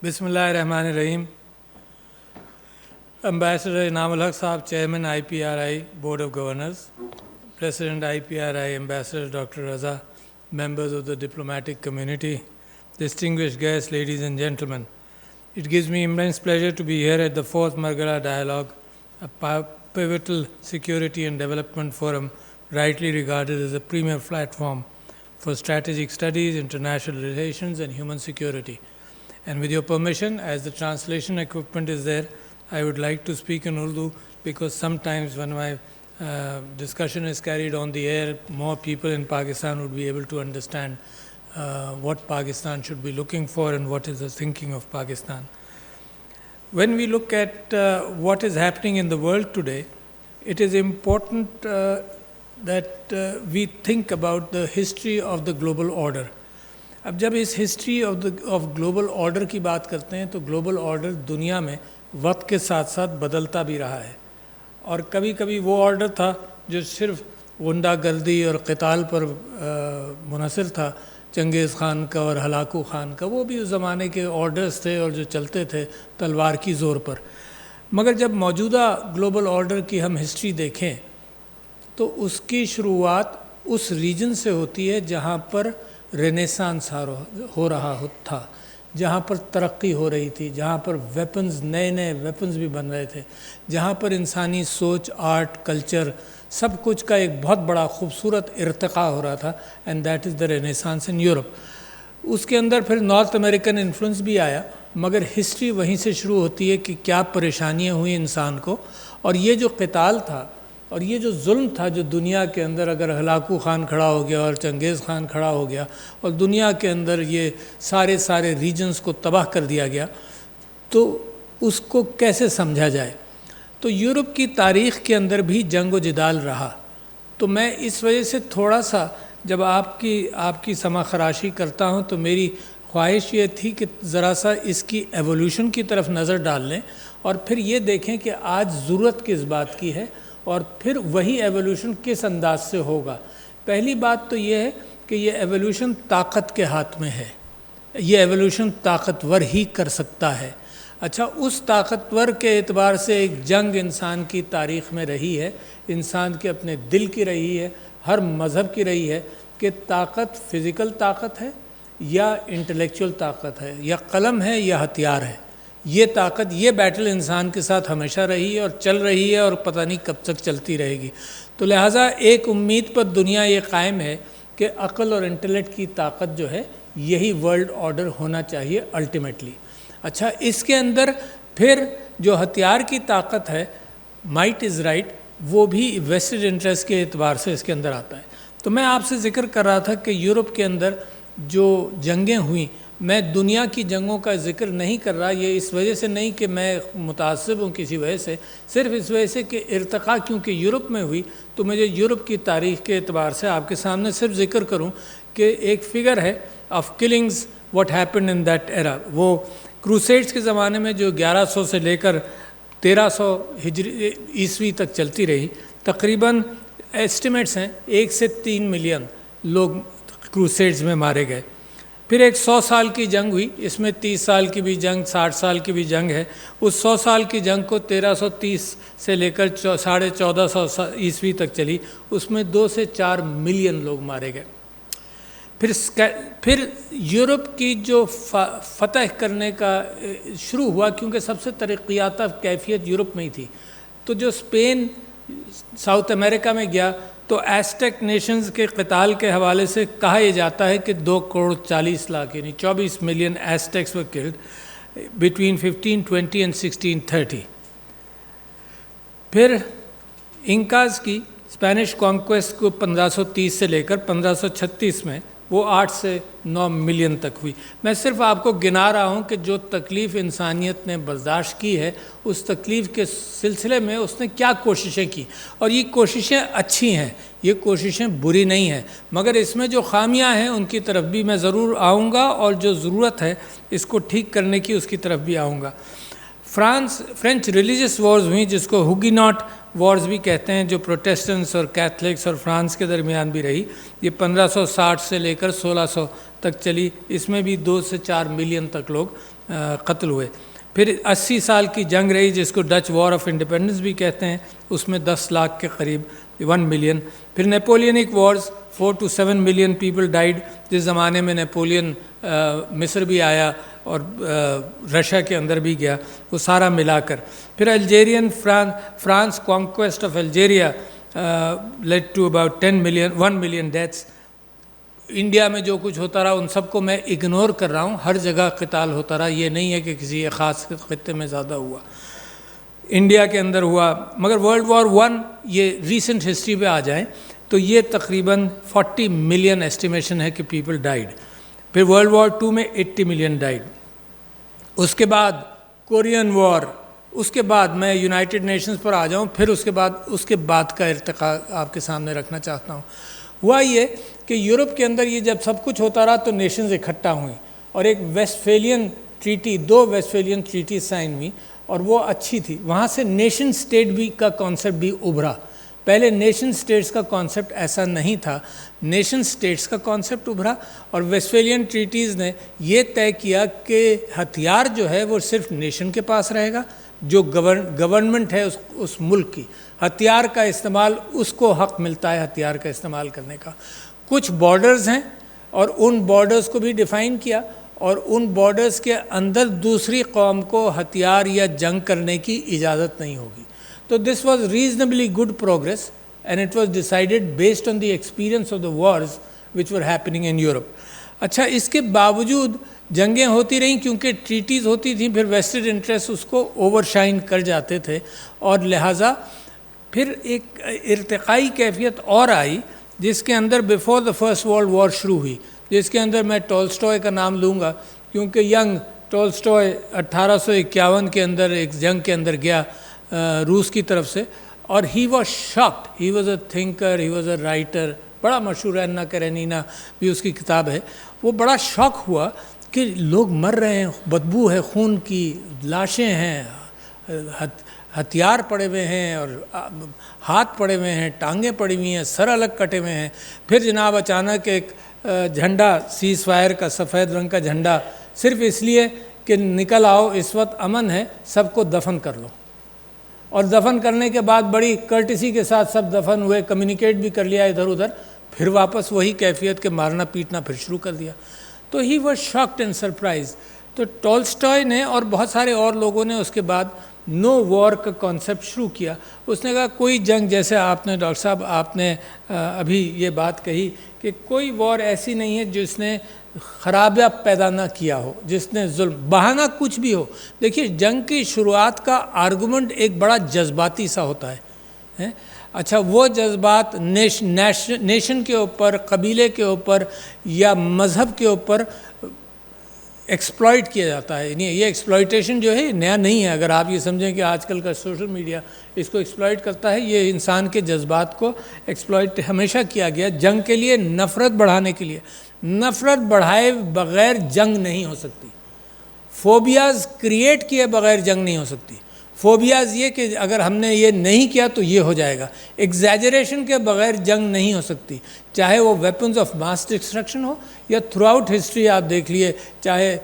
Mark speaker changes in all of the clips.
Speaker 1: Bismillahirrahmanirrahim. Ambassador Inamul Haq Sahab, Chairman IPRI Board of Governors, President IPRI Ambassador Dr. Raza, members of the diplomatic community, distinguished guests, ladies and gentlemen. It gives me immense pleasure to be here at the 4th Margala Dialogue, a pivotal security and development forum rightly regarded as a premier platform for strategic studies, international relations and human security. And with your permission, as the translation equipment is there, I would like to speak in Urdu because sometimes when my discussion is carried on the air, more people in Pakistan would be able to understand what Pakistan should be looking for and what is the thinking of Pakistan. When we look at what is happening in the world today, it is important that we think about the history of the global order. اب جب اس history of global order کی بات کرتے ہیں تو global order دنیا میں وقت کے ساتھ ساتھ بدلتا بھی رہا ہے اور کبھی کبھی وہ آرڈر تھا جو صرف غنڈہ گردی اور قتال پر منحصر تھا، چنگیز خان کا اور ہلاکو خان کا، وہ بھی اس زمانے کے آرڈرز تھے اور جو چلتے تھے تلوار کی زور پر. مگر جب موجودہ گلوبل آرڈر کی ہم ہسٹری دیکھیں تو اس کی شروعات اس ریجن سے ہوتی ہے جہاں پر رینیسانس ہو رہا تھا، جہاں پر ترقی ہو رہی تھی، جہاں پر ویپنز، نئے ویپنز بھی بن رہے تھے، جہاں پر انسانی سوچ، آرٹ، کلچر، سب کچھ کا ایک بہت بڑا خوبصورت ارتقاء ہو رہا تھا. And that is the renaissance in Europe. اس کے اندر پھر نارتھ امریکن انفلوئنس بھی آیا، مگر ہسٹری وہیں سے شروع ہوتی ہے کہ کیا پریشانیاں ہوئیں انسان کو. اور یہ جو قتال تھا اور یہ جو ظلم تھا جو دنیا کے اندر، اگر ہلاکو خان کھڑا ہو گیا اور چنگیز خان کھڑا ہو گیا اور دنیا کے اندر یہ سارے ریجنز کو تباہ کر دیا گیا، تو اس کو کیسے سمجھا جائے؟ تو یورپ کی تاریخ کے اندر بھی جنگ و جدال رہا. تو میں اس وجہ سے تھوڑا سا جب آپ کی سمع خراشی کرتا ہوں تو میری خواہش یہ تھی کہ ذرا سا اس کی ایولیوشن کی طرف نظر ڈال لیں اور پھر یہ دیکھیں کہ آج ضرورت کس بات کی ہے اور پھر وہی ایولیوشن کس انداز سے ہوگا. پہلی بات تو یہ ہے کہ یہ ایولیوشن طاقت کے ہاتھ میں ہے، یہ ایولیوشن طاقتور ہی کر سکتا ہے. اچھا، اس طاقتور کے اعتبار سے ایک جنگ انسان کی تاریخ میں رہی ہے، انسان کے اپنے دل کی رہی ہے، ہر مذہب کی رہی ہے کہ طاقت فزیکل طاقت ہے یا انٹلیکچول طاقت ہے، یا قلم ہے یا ہتھیار ہے. یہ طاقت، یہ بیٹل انسان کے ساتھ ہمیشہ رہی ہے اور چل رہی ہے اور پتہ نہیں کب تک چلتی رہے گی. تو لہٰذا ایک امید پر دنیا یہ قائم ہے کہ عقل اور انٹلیکٹ کی طاقت جو ہے یہی ورلڈ آرڈر ہونا چاہیے الٹیمیٹلی. اچھا، اس کے اندر پھر جو ہتھیار کی طاقت ہے، مائٹ از رائٹ، وہ بھی ویسٹڈ انٹرسٹ کے اعتبار سے اس کے اندر آتا ہے. تو میں آپ سے ذکر کر رہا تھا کہ یورپ کے اندر جو جنگیں ہوئیں، میں دنیا کی جنگوں کا ذکر نہیں کر رہا، یہ اس وجہ سے نہیں کہ میں متعصب ہوں کسی وجہ سے، صرف اس وجہ سے کہ ارتقاء کیونکہ یورپ میں ہوئی تو مجھے یورپ کی تاریخ کے اعتبار سے آپ کے سامنے صرف ذکر کروں کہ ایک فگر ہے of killings what happened in that era. وہ کروسیڈز کے زمانے میں جو 1100 سے لے کر 1300 ہجری عیسوی تک چلتی رہی، تقریباً ایسٹیمیٹس ہیں 1 سے 3 ملین لوگ کروسیڈز میں مارے گئے. پھر ایک 100 سال کی جنگ ہوئی، اس میں 30 سال کی بھی جنگ، 60 سال کی بھی جنگ ہے. اس 100 سال کی جنگ کو 1330 سے لے کر 1450 عیسوی تک چلی، اس میں 2 سے 4 ملین لوگ مارے گئے. پھر یورپ کی جو فتح کرنے کا شروع ہوا، کیونکہ سب سے ترقی یافتہ کیفیت یورپ میں ہی تھی، تو جو اسپین ساؤتھ امریکہ میں گیا تو ایسٹیک نیشنز کے قتال کے حوالے سے کہا یہ جاتا ہے کہ 2 کروڑ 40 لاکھ یعنی 24 million ایسٹیکس were killed between 1520 and 1630. پھر انکاز کی اسپینش کانکویسٹ کو 1530 سے لے کر 1536 میں وہ 8 سے 9 ملین تک ہوئی. میں صرف آپ کو گنا رہا ہوں کہ جو تکلیف انسانیت نے برداشت کی ہے، اس تکلیف کے سلسلے میں اس نے کیا کوششیں کی، اور یہ کوششیں اچھی ہیں، یہ کوششیں بری نہیں ہیں، مگر اس میں جو خامیاں ہیں ان کی طرف بھی میں ضرور آؤں گا، اور جو ضرورت ہے اس کو ٹھیک کرنے کی اس کی طرف بھی آؤں گا. فرینچ ریلیجس وارز ہوئیں جس کو ہوگیناٹ وارز بھی کہتے ہیں، جو پروٹیسٹنٹس اور کیتھلکس اور فرانس کے درمیان بھی رہی. یہ 1560 سے لے کر 1600 تک چلی. اس میں بھی 2 سے 4 ملین تک لوگ قتل ہوئے. پھر 80 سال کی جنگ رہی جس کو ڈچ وار آف انڈیپینڈنس بھی کہتے ہیں, اس میں 10 لاکھ کے قریب 1 ملین. پھر Napoleonic wars 4 to 7 million people died, جس زمانے میں نیپولین مصر بھی آیا اور رشیا کے اندر بھی گیا, وہ سارا ملا کر. پھر Algerian France conquest of Algeria lead to about 1 million deaths. India میں جو کچھ ہوتا رہا ان سب کو میں اگنور کر رہا ہوں, ہر جگہ قتال ہوتا رہا, یہ نہیں ہے کہ کسی ایک خاص خطے میں زیادہ ہوا. انڈیا کے اندر ہوا. مگر ورلڈ وار 1 یہ ریسنٹ ہسٹری پہ آ جائیں تو یہ تقریباً 40 ملین ایسٹیمیشن ہے کہ پیپل ڈائیڈ. پھر ورلڈ وار 2 میں 80 ملین ڈائیڈ. اس کے بعد کورین وار, اس کے بعد میں یونائٹڈ نیشنز پر آ جاؤں, پھر اس کے بعد کا ارتقاء آپ کے سامنے رکھنا چاہتا ہوں. ہوا یہ کہ یورپ کے اندر یہ جب سب کچھ ہوتا رہا تو نیشنز اکٹھا ہوئیں اور ایک ویسٹفیلین ٹریٹی, 2 ویسٹفیلین ٹریٹی سائن ہوئی اور وہ اچھی تھی. وہاں سے نیشن سٹیٹ بھی کا کانسیپٹ بھی ابھرا. پہلے نیشن سٹیٹس کا کانسیپٹ ایسا نہیں تھا, نیشن سٹیٹس کا کانسیپٹ ابھرا اور ویسٹفیلین ٹریٹیز نے یہ طے کیا کہ ہتھیار جو ہے وہ صرف نیشن کے پاس رہے گا, جو گورنمنٹ ہے اس ملک کی. ہتھیار کا استعمال اس کو حق ملتا ہے ہتھیار کا استعمال کرنے کا. کچھ بارڈرز ہیں اور ان بارڈرز کو بھی ڈیفائن کیا, اور ان بارڈرز کے اندر دوسری قوم کو ہتھیار یا جنگ کرنے کی اجازت نہیں ہوگی. تو this was reasonably good progress and it was decided based on the experience of the wars which were happening in Europe. اچھا, اس کے باوجود جنگیں ہوتی رہیں کیونکہ ٹریٹیز ہوتی تھیں, پھر ویسٹڈ انٹرسٹ اس کو اوور شائن کر جاتے تھے, اور لہٰذا پھر ایک ارتقائی کیفیت اور آئی جس کے اندر before the first world war شروع ہوئی, جس کے اندر میں ٹولسٹوئے کا نام لوں گا کیونکہ ینگ ٹولسٹوئے 1851 کے اندر ایک جنگ کے اندر گیا روس کی طرف سے, اور he was shocked. He was a thinker, he was a writer, بڑا مشہور ہے, انا کیرینینا بھی اس کی کتاب ہے. وہ بڑا شاک ہوا کہ لوگ مر رہے ہیں, بدبو ہے خون کی, لاشیں ہیں, ہتھیار پڑے ہوئے ہیں اور ہاتھ پڑے ہوئے ہیں, ٹانگیں پڑی ہوئی ہیں, سر الگ کٹے ہوئے ہیں. پھر جناب اچانک ایک جھنڈا سیز فائر کا, سفید رنگ کا جھنڈا, صرف اس لیے کہ نکل آؤ اس وقت امن ہے, سب کو دفن کر لو. اور دفن کرنے کے بعد بڑی کرٹسی کے ساتھ سب دفن ہوئے, کمیونیکیٹ بھی کر لیا ادھر ادھر, پھر واپس وہی کیفیت کے مارنا پیٹنا پھر شروع کر دیا. تو he was shocked and surprise. تو ٹولسٹوئے نے اور بہت سارے اور لوگوں نے اس کے بعد نو وار کا کانسیپٹ شروع کیا. اس نے کہا کوئی جنگ, جیسے آپ نے ڈاکٹر صاحب آپ نے ابھی یہ بات کہی کہ کوئی وار ایسی نہیں ہے جس نے خرابیاں پیدا نہ کیا ہو, جس نے ظلم, بہانہ کچھ بھی ہو. دیکھیے جنگ کی شروعات کا آرگومنٹ ایک بڑا جذباتی سا ہوتا ہے. اچھا, وہ جذبات نیشن کے اوپر, قبیلے کے اوپر یا مذہب کے اوپر ایکسپلائٹ کیا جاتا ہے. یہ ایکسپلائٹیشن جو ہے نیا نہیں ہے. اگر آپ یہ سمجھیں کہ آج کل کا سوشل میڈیا اس کو ایکسپلائٹ کرتا ہے, یہ انسان کے جذبات کو ایکسپلائٹ ہمیشہ کیا گیا جنگ کے لیے, نفرت بڑھانے کے لیے. نفرت بڑھائے بغیر جنگ نہیں ہو سکتی. فوبیاز کریٹ کیے بغیر جنگ نہیں ہو سکتی. فوبیاز یہ کہ اگر ہم نے یہ نہیں کیا تو یہ ہو جائے گا. ایگزیجریشن کے بغیر جنگ نہیں ہو سکتی, چاہے وہ ویپنز آف ماس ڈسٹرکشن ہو یا تھرو آؤٹ ہسٹری آپ دیکھ لیے, چاہے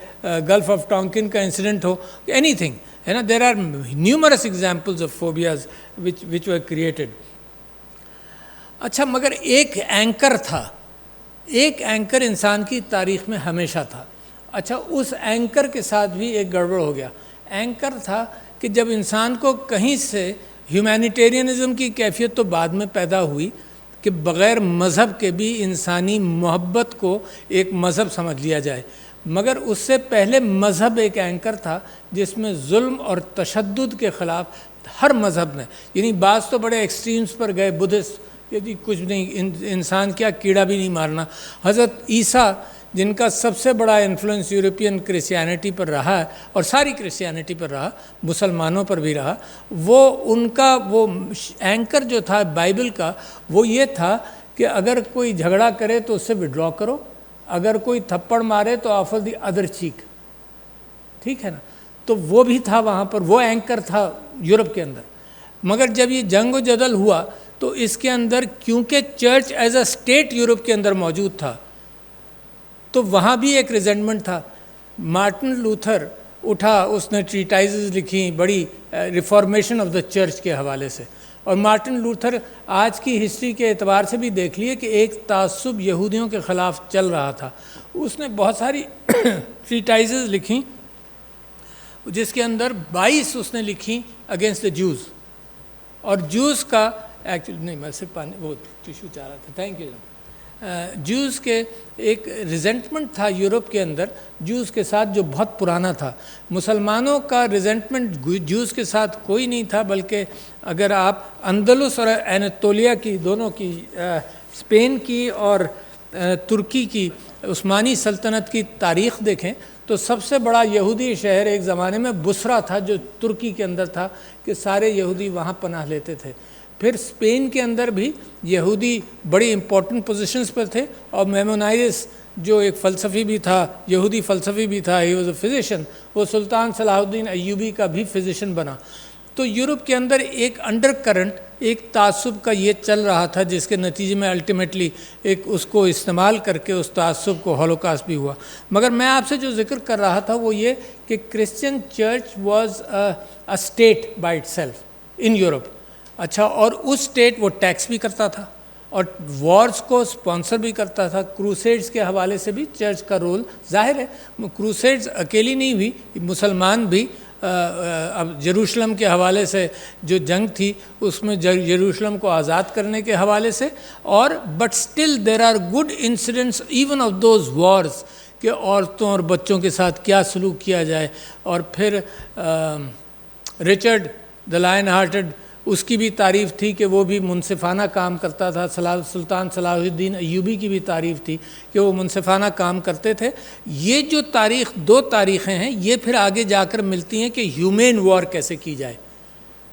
Speaker 1: گلف آف ٹانکن کا انسیڈنٹ ہو, اینی تھنگ ہے نا. There are numerous examples of phobias which were created. اچھا, مگر ایک اینکر تھا, ایک اینکر انسان کی تاریخ میں ہمیشہ تھا. اچھا, اس اینکر کے ساتھ بھی ایک گڑبڑ ہو گیا. اینکر تھا کہ جب انسان کو کہیں سے ہیومینیٹیرینزم کی کیفیت تو بعد میں پیدا ہوئی کہ بغیر مذہب کے بھی انسانی محبت کو ایک مذہب سمجھ لیا جائے, مگر اس سے پہلے مذہب ایک اینکر تھا جس میں ظلم اور تشدد کے خلاف ہر مذہب نے, یعنی بعض تو بڑے ایکسٹریمز پر گئے, بدھسٹ کہ جی کچھ نہیں, انسان کیا کیڑا بھی نہیں مارنا. حضرت عیسیٰ جن کا سب سے بڑا انفلوئنس یورپین کرسچینٹی پر رہا ہے اور ساری کرسچینٹی پر رہا, مسلمانوں پر بھی رہا, وہ ان کا وہ اینکر جو تھا بائبل کا وہ یہ تھا کہ اگر کوئی جھگڑا کرے تو اس سے وڈرا کرو, اگر کوئی تھپڑ مارے تو آفر دی ادر چیک, ٹھیک ہے نا. تو وہ بھی تھا وہاں پر, وہ اینکر تھا یورپ کے اندر. مگر جب یہ جنگ و جدل ہوا تو اس کے اندر کیونکہ church as a state Europe کے اندر موجود تھا تو وہاں بھی ایک ریزنٹمنٹ تھا. مارٹن لوتھر اٹھا اس نے ٹریٹائزز لکھی بڑی ریفارمیشن آف دا چرچ کے حوالے سے. اور مارٹن لوتھر آج کی ہسٹری کے اعتبار سے بھی دیکھ لیے کہ ایک تعصب یہودیوں کے خلاف چل رہا تھا. اس نے بہت ساری ٹریٹائزز لکھیں جس کے اندر 22 اس نے لکھی اگینسٹ دا جوز. اور جوز کا ایکچولی نہیں میں صرف پانی وہ ٹیشو چاہ رہا تھا, تھینک یو. جوز کے ایک ریزنٹمنٹ تھا یورپ کے اندر جوز کے ساتھ جو بہت پرانا تھا. مسلمانوں کا ریزنٹمنٹ جوز کے ساتھ کوئی نہیں تھا, بلکہ اگر آپ اندلس اور اناتولیہ کی دونوں کی اسپین کی اور ترکی کی عثمانی سلطنت کی تاریخ دیکھیں تو سب سے بڑا یہودی شہر ایک زمانے میں بصرہ تھا جو ترکی کے اندر تھا, کہ سارے یہودی وہاں پناہ لیتے تھے. پھر اسپین کے اندر بھی یہودی بڑی امپورٹنٹ پوزیشنز پر تھے, اور میمونائیس جو ایک فلسفی بھی تھا, یہودی فلسفی بھی تھا, ہی واز اے فزیشین, وہ سلطان صلاح الدین ایوبی کا بھی فزیشین بنا. تو یورپ کے اندر ایک انڈر کرنٹ, ایک تعصب کا یہ چل رہا تھا, جس کے نتیجے میں الٹیمیٹلی ایک اس کو استعمال کر کے اس تعصب کو ہولوکاسٹ بھی ہوا. مگر میں آپ سے جو ذکر کر رہا تھا وہ یہ کہ Christian church was a state by it self in Europe. اچھا, اور اس اسٹیٹ وہ ٹیکس بھی کرتا تھا اور وارز کو سپانسر بھی کرتا تھا. کروسیڈز کے حوالے سے بھی چرچ کا رول ظاہر ہے. کروسیڈز اکیلی نہیں ہوئی, مسلمان بھی اب یروشلم کے حوالے سے جو جنگ تھی اس میں یروشلم کو آزاد کرنے کے حوالے سے, اور but still there are good incidents even of those wars کہ عورتوں اور بچوں کے ساتھ کیا سلوک کیا جائے. اور پھر رچرڈ دا لائن ہارٹڈ, اس کی بھی تعریف تھی کہ وہ بھی منصفانہ کام کرتا تھا. سلطان صلاح الدین ایوبی کی بھی تعریف تھی کہ وہ منصفانہ کام کرتے تھے. یہ جو تاریخ, دو تاریخیں ہیں, یہ پھر آگے جا کر ملتی ہیں کہ ہیومین وار کیسے کی جائے.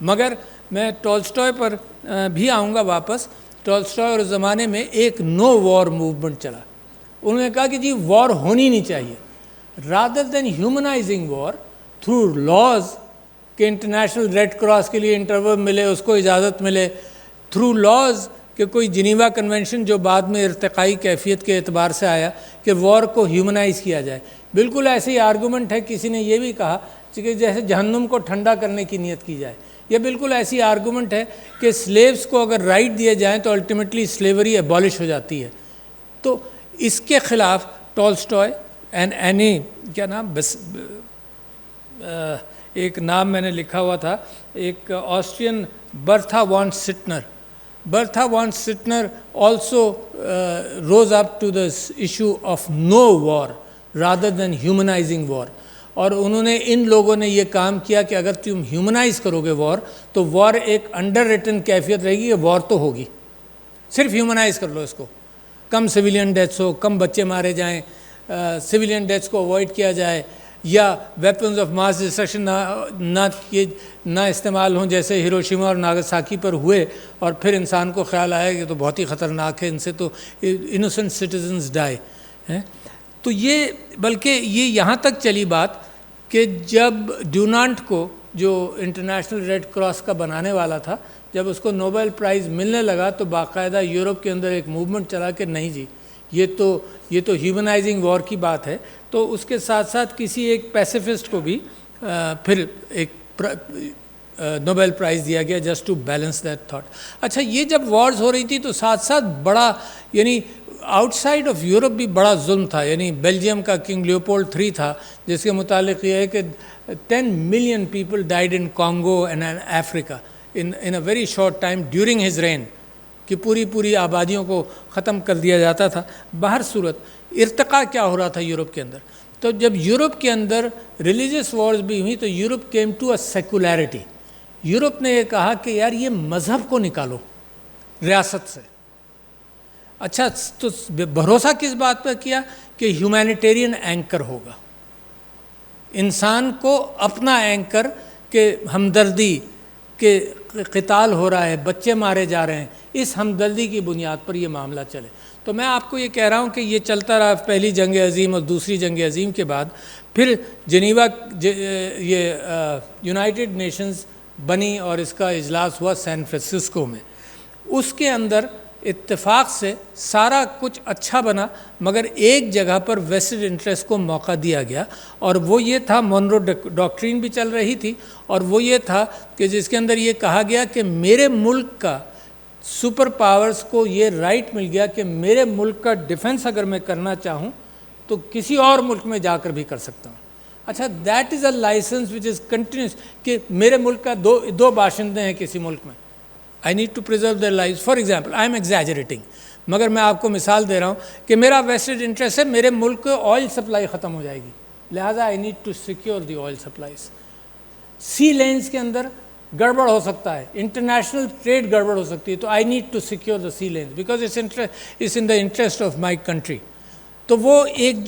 Speaker 1: مگر میں ٹولسٹائے پر بھی آؤں گا واپس. ٹولسٹائے اور زمانے میں ایک نو وار موومنٹ چلا. انہوں نے کہا کہ جی وار ہونی نہیں چاہیے. رادر دین ہیومنائزنگ وار تھرو لاز کہ انٹرنیشنل ریڈ کراس کے لیے انٹرول ملے, اس کو اجازت ملے, تھرو لاز کہ کوئی جنیوا کنونشن جو بعد میں ارتقائی کیفیت کے اعتبار سے آیا کہ وار کو ہیومنائز کیا جائے. بالکل ایسے ہی آرگومنٹ ہے, کسی نے یہ بھی کہا کہ جیسے جہنم کو ٹھنڈا کرنے کی نیت کی جائے. یہ بالکل ایسی آرگومنٹ ہے کہ سلیوز کو اگر رائٹ دیے جائیں تو الٹیمیٹلی سلیوری ایبالش ہو جاتی ہے. تو اس کے خلاف ٹولسٹائے اینڈ اینی کیا نام ایک نام میں نے لکھا ہوا تھا, ایک Austrian Bertha von Suttner. Bertha von Suttner also rose up to the issue of no war rather than humanising war. اور انہوں نے, ان لوگوں نے یہ کام کیا کہ اگر تم ہیومنائز کرو گے وار تو وار ایک انڈر ریٹن کیفیت رہے گی کہ وار تو ہوگی, صرف ہیومنائز کر لو اس کو, کم سویلین ڈیتھس ہو, کم بچے مارے جائیں, سویلین ڈیتھس کو اوائڈ کیا جائے, یا ویپنز آف ماس ڈسٹرکشن نہ استعمال ہوں جیسے ہیروشیما اور ناگاساکی پر ہوئے. اور پھر انسان کو خیال آیا کہ تو بہت ہی خطرناک ہے, ان سے تو انوسنٹ سٹیزنز ڈائے. تو یہ بلکہ یہ یہاں تک چلی بات کہ جب ڈونانٹ کو, جو انٹرنیشنل ریڈ کراس کا بنانے والا تھا, جب اس کو نوبل پرائز ملنے لگا تو باقاعدہ یورپ کے اندر ایک موومنٹ چلا کہ نہیں جی یہ تو ہیومنائزنگ وار کی بات ہے. تو اس کے ساتھ ساتھ کسی ایک پیسیفسٹ کو بھی پھر ایک نوبل پرائز دیا گیا just to balance that thought. اچھا, یہ جب وارز ہو رہی تھی تو ساتھ ساتھ بڑا یعنی آؤٹ سائڈ آف یورپ بھی بڑا ظلم تھا. یعنی بیلجیم کا کنگ لیوپولڈ III تھا, جس کے متعلق یہ ہے کہ 10 million people died in Congo and in Africa in a very short time during his reign, کہ پوری آبادیوں کو ختم کر دیا جاتا تھا. باہر صورت ارتقاء کیا ہو رہا تھا یورپ کے اندر. تو جب یورپ کے اندر ریلیجس وارز بھی ہوئی تو Europe came to a secularity. Europe نے یہ کہا کہ یار یہ مذہب کو نکالو ریاست سے. اچھا, تو بھروسہ کس بات پر کیا کہ ہیومینیٹیرین اینکر ہوگا, انسان کو اپنا اینکر, کہ ہمدردی, کہ قتال ہو رہا ہے, بچے مارے جا رہے ہیں, اس ہمدردی کی بنیاد پر یہ معاملہ چلے. تو میں آپ کو یہ کہہ رہا ہوں کہ یہ چلتا رہا پہلی جنگ عظیم اور دوسری جنگ عظیم کے بعد. پھر جنیوا یہ یونائٹڈ نیشنز بنی اور اس کا اجلاس ہوا سین فرانسسکو میں. اس کے اندر اتفاق سے سارا کچھ اچھا بنا، مگر ایک جگہ پر ویسٹڈ انٹرسٹ کو موقع دیا گیا، اور وہ یہ تھا، مونرو ڈاکٹرین بھی چل رہی تھی، اور وہ یہ تھا کہ جس کے اندر یہ کہا گیا کہ میرے ملک کا سپر پاورز کو یہ رائٹ مل گیا کہ میرے ملک کا ڈیفنس اگر میں کرنا چاہوں تو کسی اور ملک میں جا کر بھی کر سکتا ہوں۔ اچھا، that is a licence which is continuous, کہ میرے ملک کا دو باشندے ہیں کسی ملک میں، I need to preserve their life. For example, I am exaggerating, مگر میں آپ کو مثال دے رہا ہوں کہ میرا ویسٹڈ انٹرسٹ ہے، میرے ملک کو آئل سپلائی ختم ہو جائے گی، لہٰذا I need to secure the oil supplies. Sea lanes کے اندر گڑبڑ ہو سکتا ہے، انٹرنیشنل ٹریڈ گڑبڑ ہو سکتی ہے، تو I need to secure the sea lanes because it's in the interest of my country. تو وہ ایک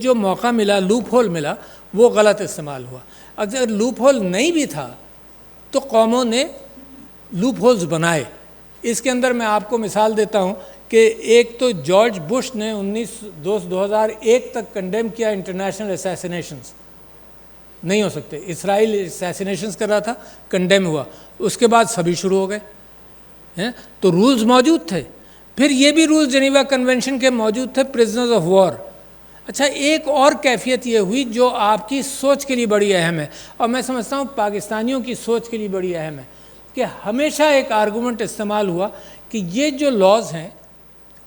Speaker 1: جو موقع ملا، لوپ ہول ملا، وہ غلط استعمال ہوا۔ اگر لوپ ہول نہیں بھی تھا تو قوموں نے لوپ ہولز بنائے۔ اس کے اندر میں آپ کو مثال دیتا ہوں کہ ایک تو جارج بش نے 2001 تک کنڈیم کیا انٹرنیشنل اسیسینیشنز، نہیں ہو سکتے، اسرائیل اسیسینیشنز کر رہا تھا، کنڈیم ہوا، اس کے بعد سبھی شروع ہو گئے، تو رولز موجود تھے۔ پھر یہ بھی رولز جنیوا کنونشن کے موجود تھے، پرزنرز آف وار۔ اچھا، ایک اور کیفیت یہ ہوئی جو آپ کی سوچ کے لیے بڑی اہم ہے، اور میں سمجھتا ہوں پاکستانیوں کی سوچ کے لیے بڑی اہم ہے، کہ ہمیشہ ایک آرگومنٹ استعمال ہوا کہ یہ جو لاز ہیں،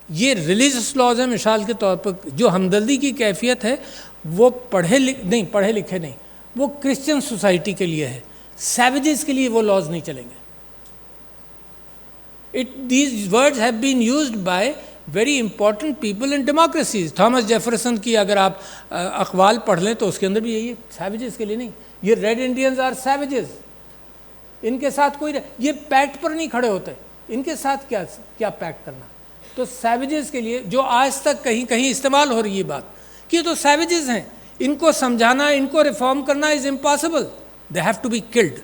Speaker 1: یہ ریلیجس لاز ہیں، مثال کے طور پر جو ہمدردی کی کیفیت ہے وہ پڑھے لکھے نہیں، وہ کرسچن سوسائٹی کے لیے ہے، سیویجز کے لیے وہ لاز نہیں چلیں گے۔ These words have been used by very important people in democracies. Thomas Jefferson کی اگر آپ اقوال پڑھ لیں تو اس کے اندر بھی یہی ہے، سیویجز کے لیے نہیں، یہ ریڈ انڈینز آر سیویجز، ان کے ساتھ کوئی یہ پیکٹ پر نہیں کھڑے ہوتے، ان کے ساتھ کیا پیکٹ کرنا۔ تو سیویجز کے لیے جو آج تک کہیں استعمال ہو رہی ہے بات کہ تو سیویجز ہیں، ان کو سمجھانا، ان کو ریفارم کرنا is impossible, they have to be killed.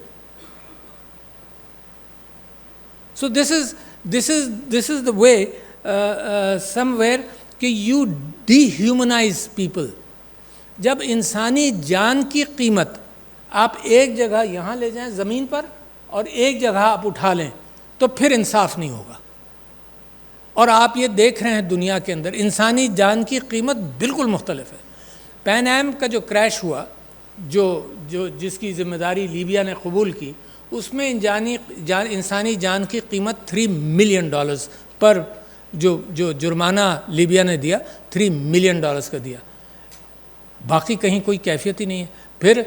Speaker 1: So this is the way somewhere کہ you dehumanize people۔ جب انسانی جان کی قیمت آپ ایک جگہ یہاں لے جائیں زمین پر اور ایک جگہ آپ اٹھا لیں تو پھر انصاف نہیں ہوگا۔ اور آپ یہ دیکھ رہے ہیں دنیا کے اندر انسانی جان کی قیمت بالکل مختلف ہے۔ پین ایم کا جو کریش ہوا، جس کی ذمہ داری لیبیا نے قبول کی، اس میں انسانی جان کی قیمت $3 ملین پر جو جرمانہ لیبیا نے دیا، $3 ملین کا دیا، باقی کہیں کوئی کیفیت ہی نہیں ہے۔ پھر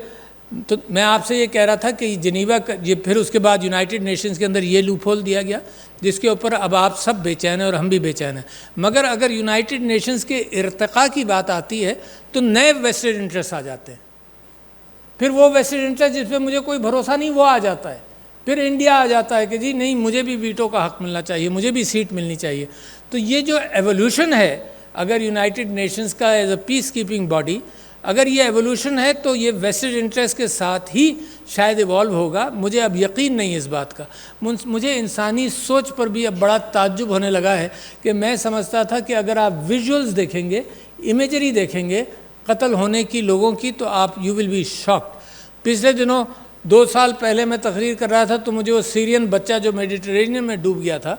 Speaker 1: تو میں آپ سے یہ کہہ رہا تھا کہ جنیوا پھر اس کے بعد یونائٹڈ نیشنز کے اندر یہ لوپ ہول دیا گیا جس کے اوپر اب آپ سب بے چین ہیں اور ہم بھی بے چین ہیں، مگر اگر یونائٹڈ نیشنز کے ارتقاء کی بات آتی ہے تو نئے ویسٹڈ انٹرسٹ آ جاتے ہیں۔ پھر وہ ویسٹڈ انٹرسٹ جس پہ مجھے کوئی بھروسہ نہیں وہ آ جاتا ہے، پھر انڈیا آ جاتا ہے کہ جی نہیں، مجھے بھی ویٹو کا حق ملنا چاہیے، مجھے بھی سیٹ ملنی چاہیے۔ تو یہ جو ایولیوشن ہے، اگر یونائٹڈ نیشنز کا as a piece keeping body اگر یہ ایولیوشن ہے تو یہ ویسٹڈ انٹرسٹ کے ساتھ ہی شاید ایوالو ہوگا۔ مجھے اب یقین نہیں ہے اس بات کا، مجھے انسانی سوچ پر بھی اب بڑا تعجب ہونے لگا ہے کہ میں سمجھتا تھا کہ اگر آپ ویژولز دیکھیں گے، امیجری دیکھیں گے قتل ہونے کی لوگوں کی، تو آپ یو ول بی شاکڈ۔ پچھلے دنوں 2 سال پہلے میں تقریر کر رہا تھا تو مجھے وہ سیرین بچہ جو میڈیٹرینین میں ڈوب گیا تھا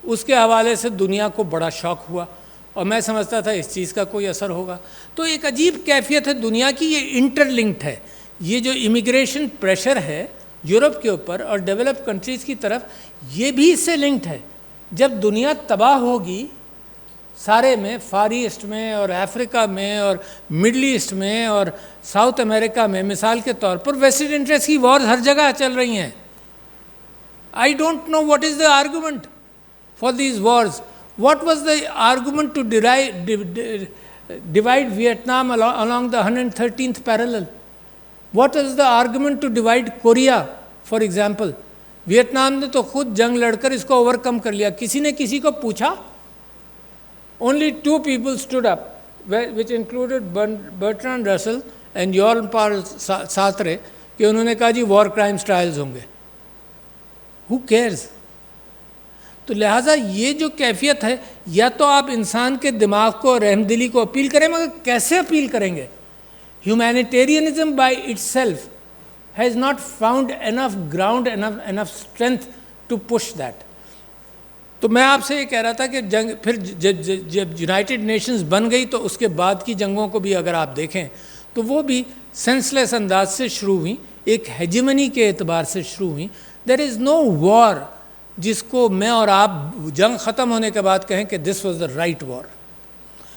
Speaker 1: اس کے حوالے سے دنیا کو بڑا شوق ہوا، اور میں سمجھتا تھا اس چیز کا کوئی اثر ہوگا۔ تو ایک عجیب کیفیت ہے دنیا کی، یہ انٹر لنکڈ ہے۔ یہ جو امیگریشن پریشر ہے یورپ کے اوپر اور ڈیولپ کنٹریز کی طرف، یہ بھی اس سے لنکڈ ہے۔ جب دنیا تباہ ہوگی سارے میں، فار ایسٹ میں اور افریقہ میں اور مڈل ایسٹ میں اور ساؤتھ امریکہ میں، مثال کے طور پر ویسٹڈ انٹرسٹ کی وارز ہر جگہ چل رہی ہیں۔ I don't know what is the argument for these wars. What was the argument to divide Vietnam along the 113th parallel? What is the argument to divide Korea, for example? Vietnam نے تو خود جنگ لڑ کر اس کو overcome کر لیا، کسی نے کسی کو پوچھا؟ Only 2 people stood up, which included Bertrand Russell and Jean Paul Sartre, کہ انہوں نے کہا جی وار کرائمز ٹرائلز ہوں گے۔ Who cares؟ تو لہٰذا یہ جو کیفیت ہے، یا تو آپ انسان کے دماغ کو، رحم دلی کو اپیل کریں، مگر کیسے اپیل کریں گے؟ Humanitarianism by itself has not found enough ground, enough strength to push that. تو میں آپ سے یہ کہہ رہا تھا کہ جنگ پھر جب یونائٹڈ نیشنز بن گئی تو اس کے بعد کی جنگوں کو بھی اگر آپ دیکھیں تو وہ بھی سینس لیس انداز سے شروع ہوئیں، ایک ہیجمنی کے اعتبار سے شروع ہوئیں. دیر از نو وار جس کو میں اور آپ جنگ ختم ہونے کے بعد کہیں کہ دس واز دا رائٹ وار.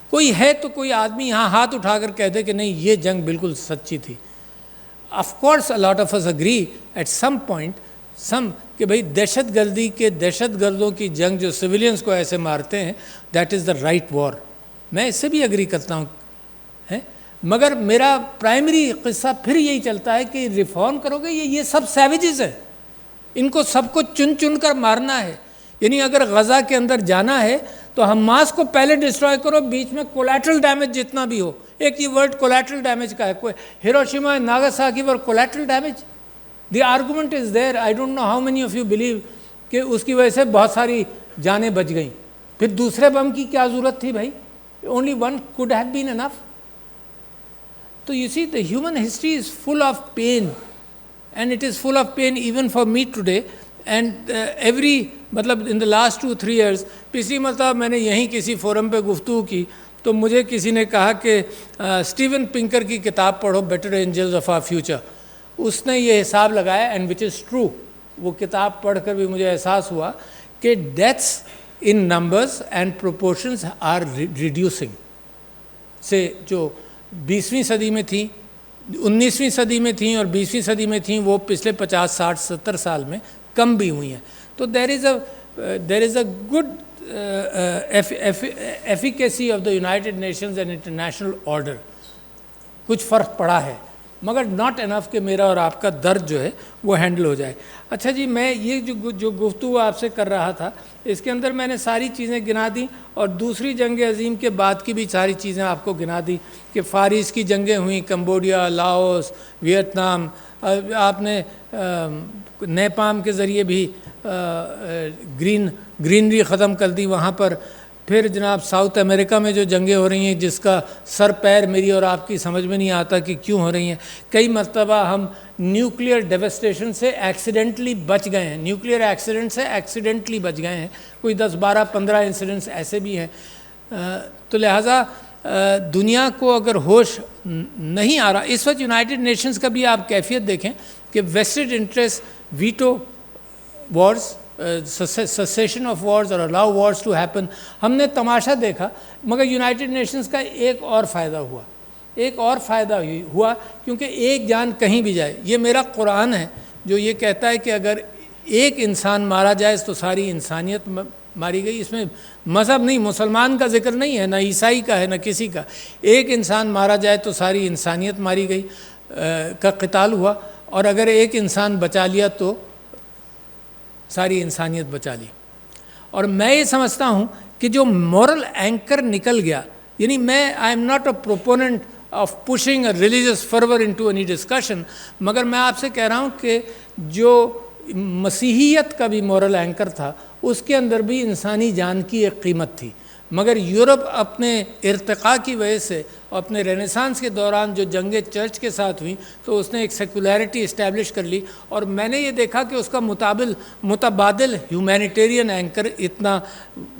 Speaker 1: کوئی ہے تو کوئی آدمی یہاں ہاتھ اٹھا کر کہہ دے کہ نہیں یہ جنگ بالکل سچی تھی. Of course a lot of us agree at some point کہ بھئی دہشت گردی کے دہشت گردوں کی جنگ جو سویلینز کو ایسے مارتے ہیں دیٹ از دا رائٹ وار. میں اس سے بھی اگری کرتا ہوں. مگر میرا پرائمری قصہ پھر یہی چلتا ہے کہ ریفارم کرو گے یہ سب سیویجز ہیں، ان کو سب کو چن چن کر مارنا ہے. یعنی اگر غزہ کے اندر جانا ہے تو حماس کو پہلے ڈسٹرائے کرو، بیچ میں کولیٹرل ڈیمیج جتنا بھی ہو. ایک یہ ورڈ کولیٹرل ڈیمیج کا ہے، کوئی Hiroshima Nagasaki were collateral damage. The argument is there. I don't know how many of you believe کہ اس کی وجہ سے بہت ساری جانیں بچ گئیں. پھر دوسرے بم کی کیا ضرورت تھی بھائی؟ Only one could have been enough. تو you see the human history is full of pain and it is full of pain even for me today. And every مطلب ان دا لاسٹ 2-3 ایئرس، پچھلی مرتبہ میں نے یہیں کسی forum پہ گفتگو کی تو مجھے کسی نے کہا کہ اسٹیون پنکر کی کتاب پڑھو better angels of our future. اس نے یہ حساب لگایا اینڈ وچ از ٹرو. وہ کتاب پڑھ کر بھی مجھے احساس ہوا کہ deaths in numbers and proportions are reducing. سے جو 20ویں صدی میں تھیں، 19ویں صدی میں تھیں اور 20ویں صدی میں تھیں، وہ پچھلے 50 60 70 سال میں کم بھی ہوئی ہیں. تو there is a good efficacy of the United Nations and international order. کچھ فرق پڑا ہے مگر ناٹ انف کہ میرا اور آپ کا درد جو ہے وہ ہینڈل ہو جائے. اچھا جی، میں یہ جو گفتگو آپ سے کر رہا تھا اس کے اندر میں نے ساری چیزیں گنا دیں اور دوسری جنگ عظیم کے بعد کی بھی ساری چیزیں آپ کو گنا دی کہ فارس کی جنگیں ہوئیں، کمبوڈیا، لاؤس، ویتنام. آپ نے نیپام کے ذریعے بھی گرینری ختم کر دی وہاں پر. پھر جناب ساؤتھ امریکہ میں جو جنگیں ہو رہی ہیں جس کا سر پیر میری اور آپ کی سمجھ میں نہیں آتا کہ کیوں ہو رہی ہیں. کئی مرتبہ ہم نیوکلیئر ڈیوسٹیشن سے ایکسیڈنٹلی بچ گئے ہیں، نیوکلیئر ایکسیڈنٹ سے ایکسیڈنٹلی بچ گئے ہیں. کوئی 10 12 15 انسیڈنٹس ایسے بھی ہیں. تو لہٰذا دنیا کو اگر ہوش نہیں آ رہا اس وقت، یونائٹڈ نیشنز کا بھی آپ کیفیت دیکھیں کہ vested interest veto wars, secession of wars اور الاؤ وارز ٹو ہیپن. ہم نے تماشا دیکھا مگر یونائٹڈ نیشنز کا ایک اور فائدہ ہوا کیونکہ ایک جان کہیں بھی جائے. یہ میرا قرآن ہے جو یہ کہتا ہے کہ اگر ایک انسان مارا جائے تو ساری انسانیت ماری گئی. اس میں مذہب نہیں، مسلمان کا ذکر نہیں ہے، نہ عیسائی کا ہے، نہ کسی کا. ایک انسان مارا جائے تو ساری انسانیت ماری گئی کا قتال ہوا. اور اگر ایک انسان بچا لیا تو ساری انسانیت بچا لی. اور میں یہ سمجھتا ہوں کہ جو مورل اینکر نکل گیا، یعنی میں I am not a proponent of pushing a religious fervour into any discussion, مگر میں آپ سے کہہ رہا ہوں کہ جو مسیحیت کا بھی مورل اینکر تھا اس کے اندر بھی انسانی جان کی ایک قیمت تھی. مگر یورپ اپنے ارتقاء کی وجہ سے اور اپنے رینیسانس کے دوران جو جنگیں چرچ کے ساتھ ہوئیں تو اس نے ایک سیکولیرٹی اسٹیبلش کر لی. اور میں نے یہ دیکھا کہ اس کا متبادل ہیومینیٹیرین اینکر اتنا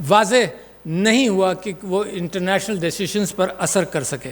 Speaker 1: واضح نہیں ہوا کہ وہ انٹرنیشنل ڈیسیشنز پر اثر کر سکے.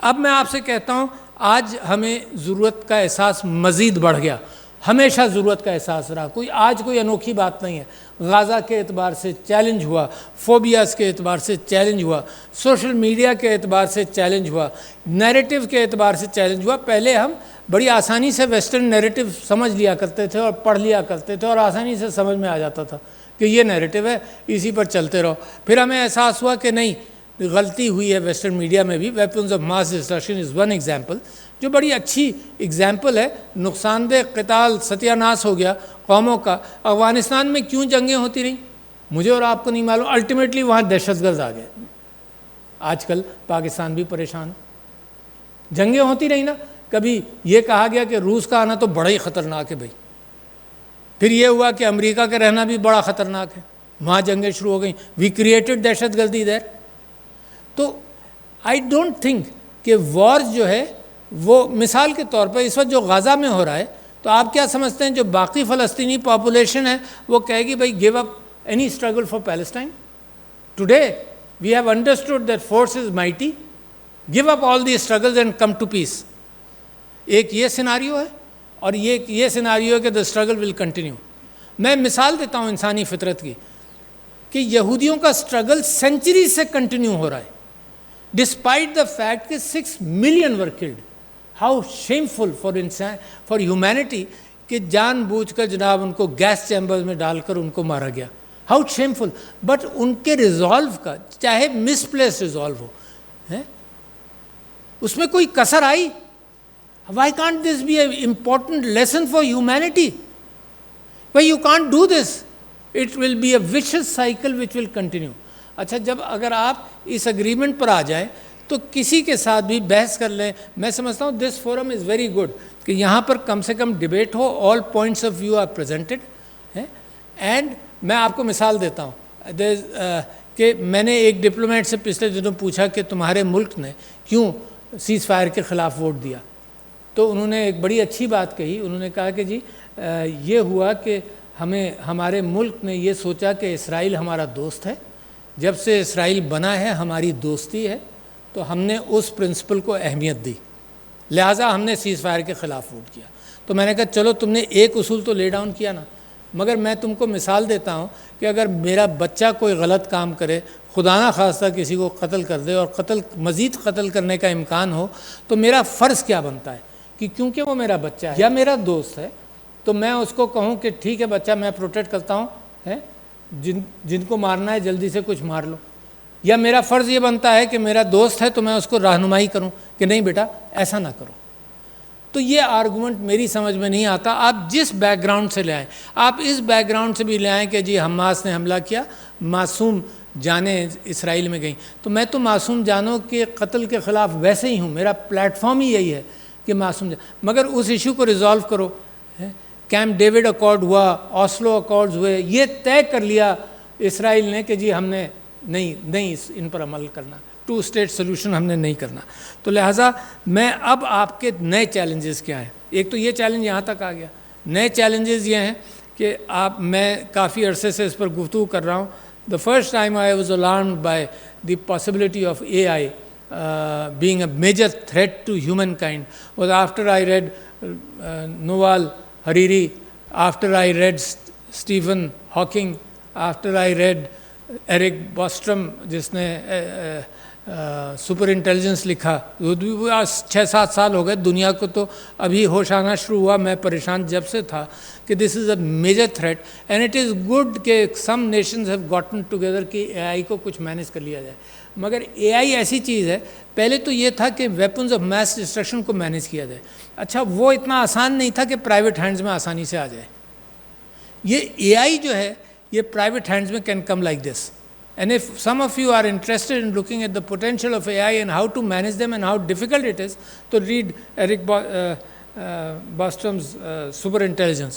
Speaker 1: اب میں آپ سے کہتا ہوں آج ہمیں ضرورت کا احساس مزید بڑھ گیا. ہمیشہ ضرورت کا احساس رہا، آج کوئی انوکھی بات نہیں ہے. غازہ کے اعتبار سے چیلنج ہوا، فوبیاز کے اعتبار سے چیلنج ہوا، سوشل میڈیا کے اعتبار سے چیلنج ہوا، نیریٹو کے اعتبار سے چیلنج ہوا. پہلے ہم بڑی آسانی سے ویسٹرن نیریٹو سمجھ لیا کرتے تھے اور پڑھ لیا کرتے تھے اور آسانی سے سمجھ میں آ جاتا تھا کہ یہ نیریٹو ہے، اسی پر چلتے رہو. پھر ہمیں احساس ہوا کہ نہیں، غلطی ہوئی ہے ویسٹرن میڈیا میں بھی. Weapons of mass destruction is one example جو بڑی اچھی ایگزامپل ہے. نقصان دہ قتال ستیہ ناس ہو گیا قوموں کا. افغانستان میں کیوں جنگیں ہوتی رہیں مجھے اور آپ کو نہیں معلوم. الٹیمیٹلی وہاں دہشت گرد آ گئے. آج کل پاکستان بھی پریشان. جنگیں ہوتی رہی نا. کبھی یہ کہا گیا کہ روس کا آنا تو بڑا ہی خطرناک ہے بھائی. پھر یہ ہوا کہ امریکہ کا رہنا بھی بڑا خطرناک ہے. وہاں جنگیں شروع ہو گئیں. وی کریٹڈ دہشت گردی دیر. تو آئی ڈونٹ تھنک کہ وارز جو ہے وہ مثال کے طور پر اس وقت جو غزہ میں ہو رہا ہے تو آپ کیا سمجھتے ہیں جو باقی فلسطینی پاپولیشن ہے وہ کہے گی بھائی give up, any struggle for Palestine? Today, we have understood that force is mighty. Give up all these struggles and come to peace. ایک یہ سیناریو ہے اور یہ سیناریو ہے کہ the struggle will continue. میں مثال دیتا ہوں انسانی فطرت کی کہ یہودیوں کا اسٹرگل سینچری سے کنٹینیو ہو رہا ہے ڈسپائٹ دا فیکٹ کہ 6 million were killed. How shameful for humanity کہ جان بوجھ کر جناب ان کو گیس چیمبرز میں ڈال کر ان کو مارا گیا. How shameful. بٹ ان کے ریزالو کا چاہے مس پلیس ریزالو ہو اس میں کوئی کسر آئی. Why can't this be an important lesson for humanity? Why you can't do this? It will be a vicious cycle which will continue. اچھا جب اگر آپ اس اگریمنٹ پر آ جائیں تو کسی کے ساتھ بھی بحث کر لیں. میں سمجھتا ہوں this forum is very good کہ یہاں پر کم سے کم ڈبیٹ ہو, all points of view are presented. And میں آپ کو مثال دیتا ہوں کہ میں نے ایک ڈپلومیٹ سے پچھلے دنوں پوچھا کہ تمہارے ملک نے کیوں سیز فائر کے خلاف ووٹ دیا. تو انہوں نے ایک بڑی اچھی بات کہی. انہوں نے کہا کہ جی یہ ہوا کہ ہمارے ملک نے یہ سوچا کہ اسرائیل ہمارا دوست ہے, جب سے اسرائیل بنا ہے ہماری دوستی ہے, تو ہم نے اس پرنسپل کو اہمیت دی, لہٰذا ہم نے سیز فائر کے خلاف ووٹ کیا. تو میں نے کہا چلو تم نے ایک اصول تو لے ڈاؤن کیا نا, مگر میں تم کو مثال دیتا ہوں کہ اگر میرا بچہ کوئی غلط کام کرے, خدا نہ خواستہ کسی کو قتل کر دے اور مزید قتل کرنے کا امکان ہو, تو میرا فرض کیا بنتا ہے کہ کیونکہ وہ میرا بچہ ہے یا میرا دوست ہے تو میں اس کو کہوں کہ ٹھیک ہے بچہ میں پروٹیکٹ کرتا ہوں, جن کو مارنا ہے جلدی سے کچھ مار لو. یا میرا فرض یہ بنتا ہے کہ میرا دوست ہے تو میں اس کو رہنمائی کروں کہ نہیں بیٹا ایسا نہ کرو. تو یہ آرگومنٹ میری سمجھ میں نہیں آتا. آپ جس بیک گراؤنڈ سے لے آئیں, آپ اس بیک گراؤنڈ سے بھی لے آئیں کہ جی حماس نے حملہ کیا, معصوم جانیں اسرائیل میں گئیں, تو میں تو معصوم جانوں کے قتل کے خلاف ویسے ہی ہوں, میرا پلیٹ فارم ہی یہی ہے کہ معصوم مگر اس ایشو کو ریزالو کرو. کیمپ ڈیوڈ اکارڈ ہوا, اوسلو اکارڈز ہوئے, یہ طے کر لیا اسرائیل نے کہ جی ہم نے نہیں ان پر عمل کرنا, 2 state سلوشن ہم نے نہیں کرنا. تو لہٰذا میں اب آپ کے نئے چیلنجز کیا ہیں. ایک تو یہ چیلنج یہاں تک آ گیا. نئے چیلنجز یہ ہیں کہ میں کافی عرصے سے اس پر گفتگو کر رہا ہوں. The first time I was alarmed by the possibility of AI being a major threat to humankind was after I read Yuval Harari, after I read Stephen Hawking, after I read Eric Bostrom جس نے super intelligence لکھا. 6-7 سال ہو گئے دنیا کو, تو ابھی ہوش آنا شروع ہوا. میں پریشان جب سے تھا کہ this is a major threat and it is good کہ some nations have gotten together کہ اے آئی کو کچھ مینیج کر لیا جائے. مگر اے آئی ایسی چیز ہے, پہلے تو یہ تھا کہ ویپنز آف میس ڈسٹرکشن کو مینیج کیا جائے. اچھا وہ اتنا آسان نہیں تھا کہ پرائیویٹ ہینڈز میں آسانی سے آ جائے. یہ اے آئی جو ہے یہ پرائیویٹ ہینڈز میں can come like this. And if some of you are interested in looking at the potential of AI and how to manage them and how difficult it is, to read Eric Bostrom's super intelligence.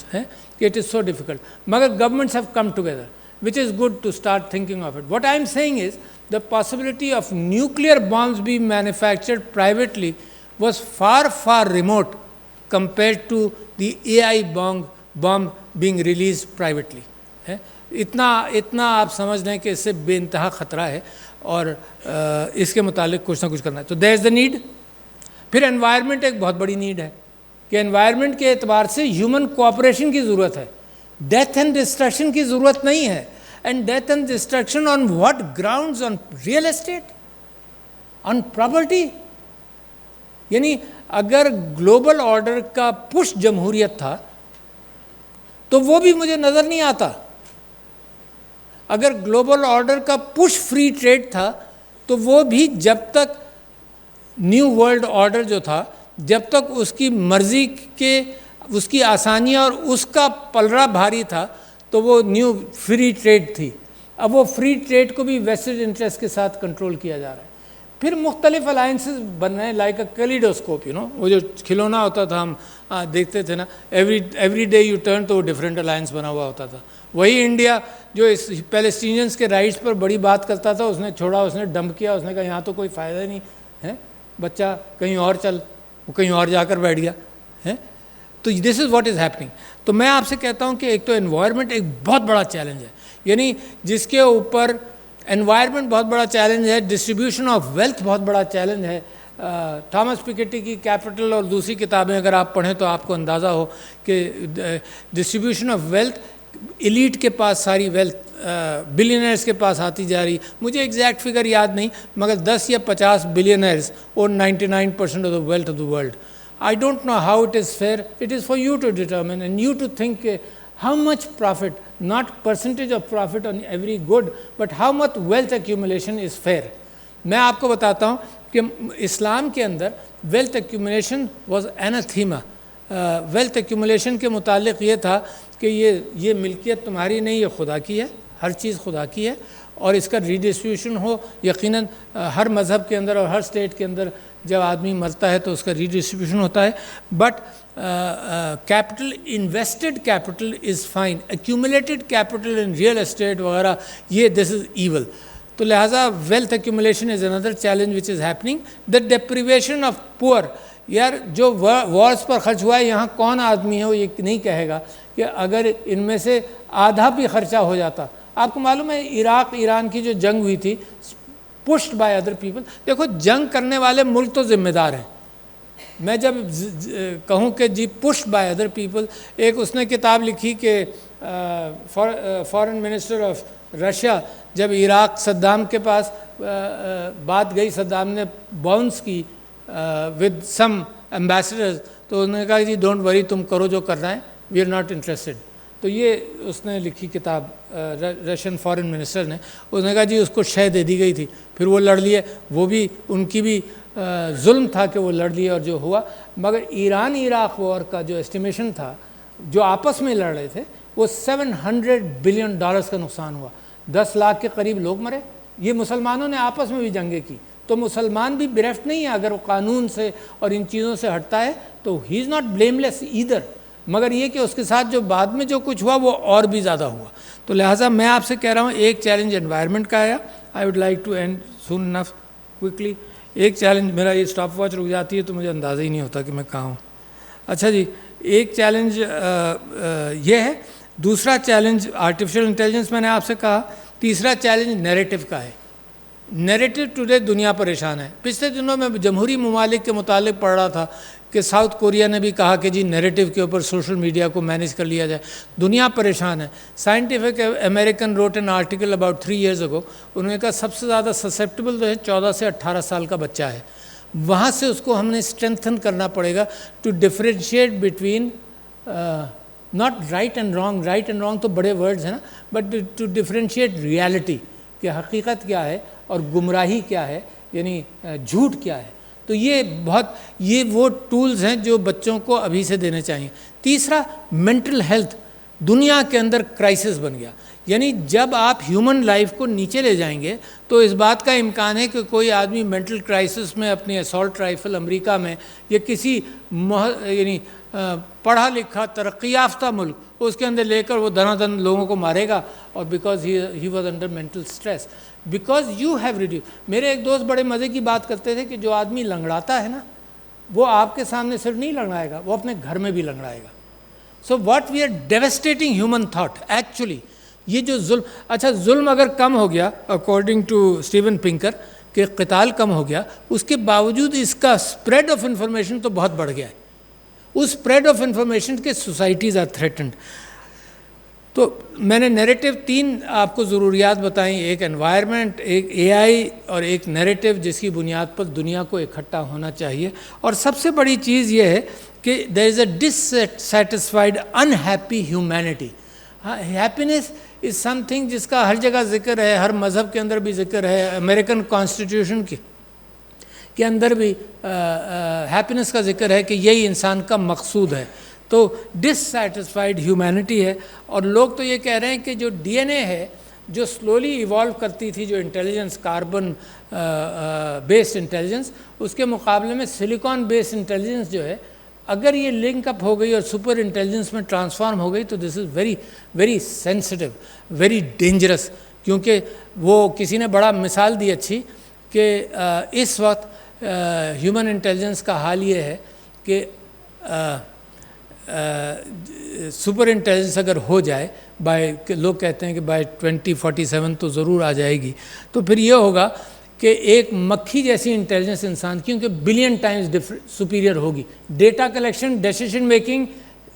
Speaker 1: It is so difficult. Magar governments have come together, which is good to start thinking of it. What I am saying is the possibility of nuclear bombs being manufactured privately was far, far remote compared to the AI bomb being released privately. اتنا آپ سمجھ لیں کہ اس سے بے انتہا خطرہ ہے اور اس کے متعلق کچھ نہ کچھ کرنا ہے. تو دیر از دا نیڈ. پھر انوائرمنٹ ایک بہت بڑی نیڈ ہے کہ انوائرمنٹ کے اعتبار سے ہیومن کوآپریشن کی ضرورت ہے, ڈیتھ اینڈ ڈسٹرکشن کی ضرورت نہیں ہے. And death and destruction on what grounds? On real estate, on property. یعنی اگر گلوبل آرڈر کا پش جمہوریت تھا تو وہ بھی مجھے نظر نہیں آتا. اگر گلوبل آرڈر کا پش فری ٹریڈ تھا تو وہ بھی جب تک نیو ورلڈ آرڈر جو تھا, جب تک اس کی مرضی کے اس کی آسانیاں اور اس کا پلڑا بھاری تھا تو وہ نیو فری ٹریڈ تھی. اب وہ فری ٹریڈ کو بھی ویسٹڈ انٹرسٹ کے ساتھ کنٹرول کیا جا رہا ہے. پھر مختلف الائنسز بن رہے ہیں لائک اے کیلیڈوسکوپ. وہ جو کھلونا ہوتا تھا ہم دیکھتے تھے نا, ایوری ڈے یو ٹرن تو وہ ڈفرینٹ الائنس بنا ہوا ہوتا تھا. وہی انڈیا جو اس پیلسٹینینس کے رائٹس پر بڑی بات کرتا تھا, اس نے چھوڑا, اس نے ڈمپ کیا, اس نے کہا یہاں تو کوئی فائدہ نہیں ہے, بچہ کہیں اور چل, وہ کہیں اور جا کر بیٹھ گیا. تو this is what is happening. تو میں آپ سے کہتا ہوں کہ ایک تو انوائرمنٹ ایک بہت بڑا چیلنج ہے, یعنی جس کے اوپر انوائرمنٹ بہت بڑا چیلنج ہے, ڈسٹریبیوشن آف ویلتھ بہت بڑا چیلنج ہے. تھامس پیکیٹی کی کیپٹل اور دوسری کتابیں اگر آپ پڑھیں تو آپ کو اندازہ ہو کہ ڈسٹریبیوشن آف ویلتھ, ایلیٹ کے پاس ساری ویلتھ, بلینئرز کے پاس آتی جا رہی. مجھے ایگزیکٹ فگر یاد نہیں, مگر 10 یا 50 بلینئرز اور 99% of the wealth of the world. I don't know how it is fair. It is for you to determine and you to think how much profit, not percentage of profit on every good, but how much wealth accumulation is fair. میں آپ کو بتاتا ہوں کہ اسلام کے اندر wealth accumulation was anathema. Wealth accumulation کے متعلق یہ تھا کہ یہ ملکیت تمہاری نہیں, یہ خدا کی ہے, ہر چیز خدا کی ہے, اور اس کا ریڈسٹریبیوشن ہو. یقیناً ہر مذہب کے اندر اور ہر اسٹیٹ کے اندر جب آدمی مرتا ہے تو اس کا ریڈسٹریبیوشن ہوتا ہے. But capital, invested capital is fine, accumulated capital in real estate وغیرہ, یہ دس از ایول. تو لہٰذا wealth accumulation is another challenge which is happening. The deprivation of poor, یار جو وارس پر خرچ ہوا ہے, یہاں کون آدمی ہے وہ یہ نہیں کہے گا کہ اگر ان میں سے آدھا بھی خرچہ ہو جاتا. آپ کو معلوم ہے عراق ایران کی جو جنگ ہوئی تھی, pushed by other people. دیکھو جنگ کرنے والے ملک تو ذمہ دار ہیں. میں جب کہوں کہ جی pushed by other people, ایک اس نے کتاب لکھی کہ فارن منسٹر آف رشیا جب عراق صدام کے پاس بات گئی, صدام نے باؤنس کی ود سم ایمبیسڈرز, تو انہوں نے کہا جی ڈونٹ وری, تم کرو جو کرنا ہے, وی آر ناٹ انٹرسٹڈ. تو یہ اس نے لکھی کتاب رشین فارن منسٹر نے. اس نے کہا جی اس کو شے دے دی گئی تھی, پھر وہ لڑ لیے, وہ بھی ان کی بھی ظلم تھا کہ وہ لڑ لیے اور جو ہوا. مگر ایران عراق وار کا جو اسٹیمیشن تھا, جو آپس میں لڑ رہے تھے, وہ $700 بلین کا نقصان ہوا, 10 لاکھ کے قریب لوگ مرے. یہ مسلمانوں نے آپس میں بھی جنگیں کی. تو مسلمان بھی برفت نہیں ہے, اگر وہ قانون سے اور ان چیزوں سے ہٹتا ہے تو he is not blameless either. مگر یہ کہ اس کے ساتھ جو بعد میں جو کچھ ہوا وہ اور بھی زیادہ ہوا. تو لہٰذا میں آپ سے کہہ رہا ہوں ایک چیلنج انوائرمنٹ کا آیا. I would like to end soon enough quickly. ایک چیلنج, میرا یہ اسٹاپ واچ رک جاتی ہے تو مجھے اندازہ ہی نہیں ہوتا کہ میں کہاں ہوں. اچھا جی, ایک چیلنج یہ ہے. دوسرا چیلنج آرٹیفیشل انٹیلیجنس میں نے آپ سے کہا. تیسرا چیلنج نیریٹو کا ہے. نیریٹو ٹوڈے دنیا پریشان ہے. پچھلے دنوں میں جمہوری ممالک کے متعلق پڑھ رہا تھا کہ ساؤتھ کوریا نے بھی کہا کہ جی نیریٹو کے اوپر سوشل میڈیا کو مینیج کر لیا جائے. دنیا پریشان ہے. Scientific American wrote an article about 3 years ago. انہوں نے کہا سب سے زیادہ سسیپٹیبل جو ہے 14 سے 18 سال کا بچہ ہے. وہاں سے اس کو ہم نے اسٹرینتھن کرنا پڑے گا to differentiate between not right and wrong. Right and wrong تو بڑے ورڈز ہیں نا, بٹ ٹو ڈفرینشیٹ ریالٹی, کہ حقیقت کیا ہے اور گمراہی کیا ہے, یعنی جھوٹ کیا ہے. تو یہ وہ ٹولز ہیں جو بچوں کو ابھی سے دینے چاہیے. تیسرا مینٹل ہیلتھ. دنیا کے اندر کرائسس بن گیا, یعنی جب آپ ہیومن لائف کو نیچے لے جائیں گے تو اس بات کا امکان ہے کہ کوئی آدمی مینٹل کرائسس میں اپنی اسالٹ رائفل امریکہ میں یا کسی یعنی پڑھا لکھا ترقی یافتہ ملک اس کے اندر لے کر وہ دنا دن لوگوں کو مارے گا, اور because he was under mental stress, because you have radio. میرے ایک دوست بڑے مزے کی بات کرتے تھے کہ جو آدمی لنگڑاتا ہے نا, وہ آپ کے سامنے صرف نہیں لنگڑائے گا, وہ اپنے گھر میں بھی لنگڑائے گا. So what we are devastating human thought actually. یہ جو ظلم, اچھا ظلم اگر کم ہو گیا اکارڈنگ ٹو اسٹیون پنکر کہ قتال کم ہو گیا, اس کے باوجود اس کا اسپریڈ آف انفارمیشن تو بہت بڑھ گیا ہے. اس اسپریڈ آف انفارمیشن کے سوسائٹیز آر تھریٹنڈ. تو میں نے نیریٹو 3 آپ کو ضروریات بتائیں, ایک انوائرمنٹ, ایک اے آئی اور ایک نیریٹو جس کی بنیاد پر دنیا کو اکٹھا ہونا چاہیے. اور سب سے بڑی چیز یہ ہے کہ there is a dissatisfied unhappy humanity. Happiness is something جس کا ہر جگہ ذکر ہے, ہر مذہب کے اندر بھی ذکر ہے, امریکن کانسٹیٹیوشن کے اندر بھی ہیپینس کا ذکر ہے کہ یہی انسان کا مقصود ہے. تو ڈسسیٹسفائیڈ ہیومینٹی ہے. اور لوگ تو یہ کہہ رہے ہیں کہ جو ڈی این اے ہے جو سلولی ایوالو کرتی تھی, جو انٹیلیجنس کاربن بیسڈ انٹیلیجنس, اس کے مقابلے میں سلیکان بیسڈ انٹیلیجنس جو ہے اگر یہ لنک اپ ہو گئی اور سپر انٹیلیجنس میں ٹرانسفارم ہو گئی تو this is very very sensitive, very dangerous. کیونکہ وہ کسی نے بڑا مثال دی اچھی کہ اس وقت ہیومن انٹیلیجنس کا حال یہ ہے کہ سپر انٹیلیجنس اگر ہو جائے لوگ کہتے ہیں کہ بائی 2047 تو ضرور آ جائے گی، تو پھر یہ ہوگا کہ ایک مکھی جیسی انٹیلیجنس انسان کیونکہ بلین ٹائمز سپیریئر ہوگی، data collection, decision making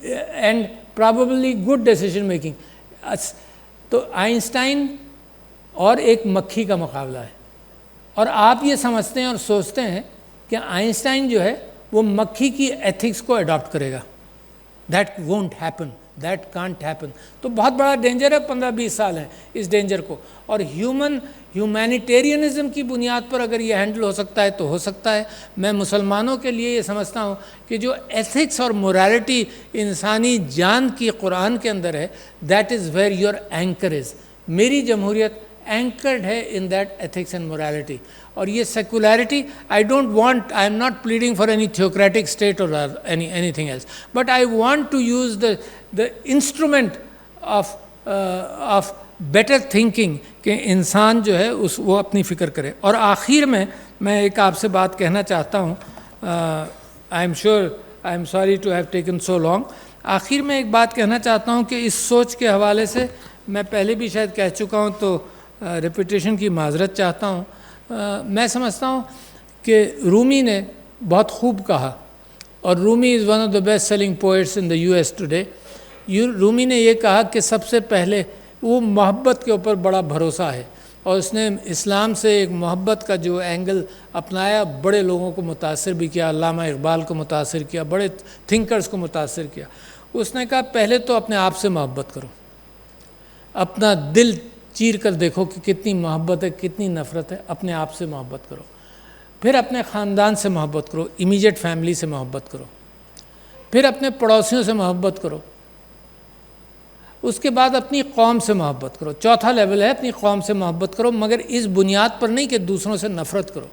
Speaker 1: and probably good decision making. تو آئنسٹائن اور ایک مکھی کا مقابلہ ہے، اور آپ یہ سمجھتے ہیں اور سوچتے ہیں کہ آئنسٹائن جو ہے وہ مکھی کی ایتھکس کو اڈاپٹ کرے گا. That won't happen, that can't happen. تو بہت بڑا ڈینجر ہے، 15-20 سال ہیں اس ڈینجر کو، اور ہیومینیٹیرینزم کی بنیاد پر اگر یہ ہینڈل ہو سکتا ہے تو ہو سکتا ہے. میں مسلمانوں کے لیے یہ سمجھتا ہوں کہ جو ایتھکس اور مورالٹی انسانی جان کی قرآن کے اندر ہے، that is where your anchor is. میری جمہوریت اینکرڈ ہے in that ethics and morality. اور یہ secularity, I am not pleading for any theocratic state اور anything else, but I want to use the instrument of better thinking کہ انسان جو ہے وہ اپنی فکر کرے. اور آخر میں ایک آپ سے بات کہنا چاہتا ہوں. I am sorry to have taken so long. آخر میں ایک بات کہنا چاہتا ہوں کہ اس سوچ کے حوالے سے میں پہلے بھی شاید کہہ چکا ہوں، تو ریپیٹیشن کی معذرت چاہتا ہوں. میں سمجھتا ہوں کہ رومی نے بہت خوب کہا، اور Rumi is one of the best selling poets in the US today. Rumi نے یہ کہا کہ سب سے پہلے وہ محبت کے اوپر بڑا بھروسہ ہے، اور اس نے اسلام سے ایک محبت کا جو اینگل اپنایا، بڑے لوگوں کو متاثر بھی کیا، علامہ اقبال کو متاثر کیا، بڑے تھنکرز کو متاثر کیا. اس نے کہا پہلے تو اپنے آپ سے محبت کرو، اپنا دل چیر کر دیکھو کہ کتنی محبت ہے، کتنی نفرت ہے. اپنے آپ سے محبت کرو، پھر اپنے خاندان سے محبت کرو، امیجیٹ فیملی سے محبت کرو، پھر اپنے پڑوسیوں سے محبت کرو، اس کے بعد اپنی قوم سے محبت کرو. چوتھا لیول ہے اپنی قوم سے محبت کرو، مگر اس بنیاد پر نہیں کہ دوسروں سے نفرت کرو.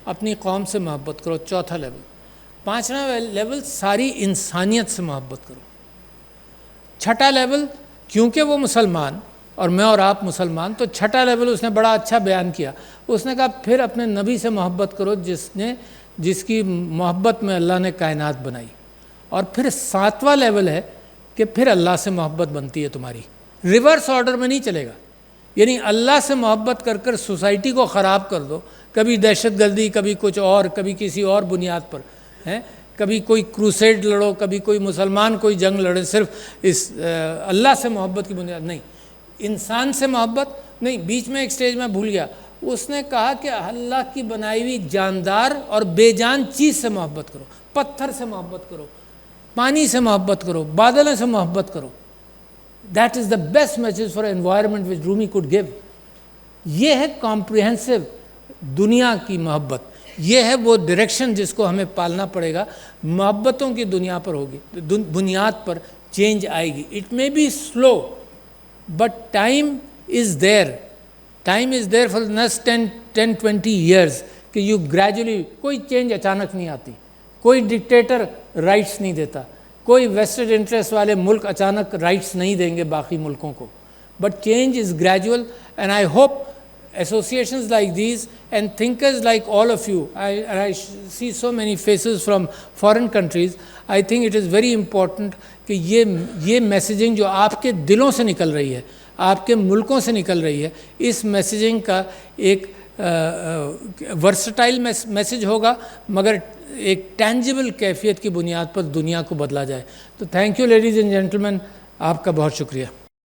Speaker 1: اپنی قوم سے محبت کرو، چوتھا لیول. پانچواں لیول ساری انسانیت سے محبت کرو. چھٹا لیول، کیونکہ وہ مسلمان اور میں اور آپ مسلمان، تو چھٹا لیول اس نے بڑا اچھا بیان کیا. اس نے کہا پھر اپنے نبی سے محبت کرو جس کی محبت میں اللہ نے کائنات بنائی. اور پھر ساتواں لیول ہے کہ پھر اللہ سے محبت بنتی ہے تمہاری. ریورس آرڈر میں نہیں چلے گا، یعنی اللہ سے محبت کر کر سوسائٹی کو خراب کر دو، کبھی دہشت گردی، کبھی کچھ اور، کبھی کسی اور بنیاد پر ہیں، کبھی کوئی کروسیڈ لڑو، کبھی کوئی مسلمان کوئی جنگ لڑے، صرف اس اللہ سے محبت کی بنیاد نہیں. انسان سے محبت نہیں. بیچ میں ایک سٹیج میں بھول گیا، اس نے کہا کہ اللہ کی بنائی ہوئی جاندار اور بے جان چیز سے محبت کرو. پتھر سے محبت کرو، پانی سے محبت کرو، بادلوں سے محبت کرو. That is the best message for environment which Rumi could give. یہ ہے کمپریہنسو دنیا کی محبت، یہ ہے وہ ڈائریکشن جس کو ہمیں پالنا پڑے گا. محبتوں کی دنیا پر ہوگی، بنیاد پر چینج آئے گی. It may be slow but time is there for next 10-20 years کہ یو گریجولی. کوئی چینج اچانک نہیں آتی، کوئی ڈکٹیٹر رائٹس نہیں دیتا، کوئی ویسٹڈ انٹرسٹ والے ملک اچانک رائٹس نہیں دیں گے باقی ملکوں کو. But change is gradual, and I hope associations like these and thinkers like all of you, I see so many faces from foreign countries. I think it is very important کہ یہ messaging جو آپ کے دلوں سے نکل رہی ہے، آپ کے ملکوں سے نکل رہی ہے، اس میسیجنگ کا ایک ورسٹائل میسیج ہوگا، مگر ایک ٹینجیبل کیفیت کی بنیاد پر دنیا کو بدلا جائے. تو thank you ladies and gentlemen, آپ کا بہت شکریہ.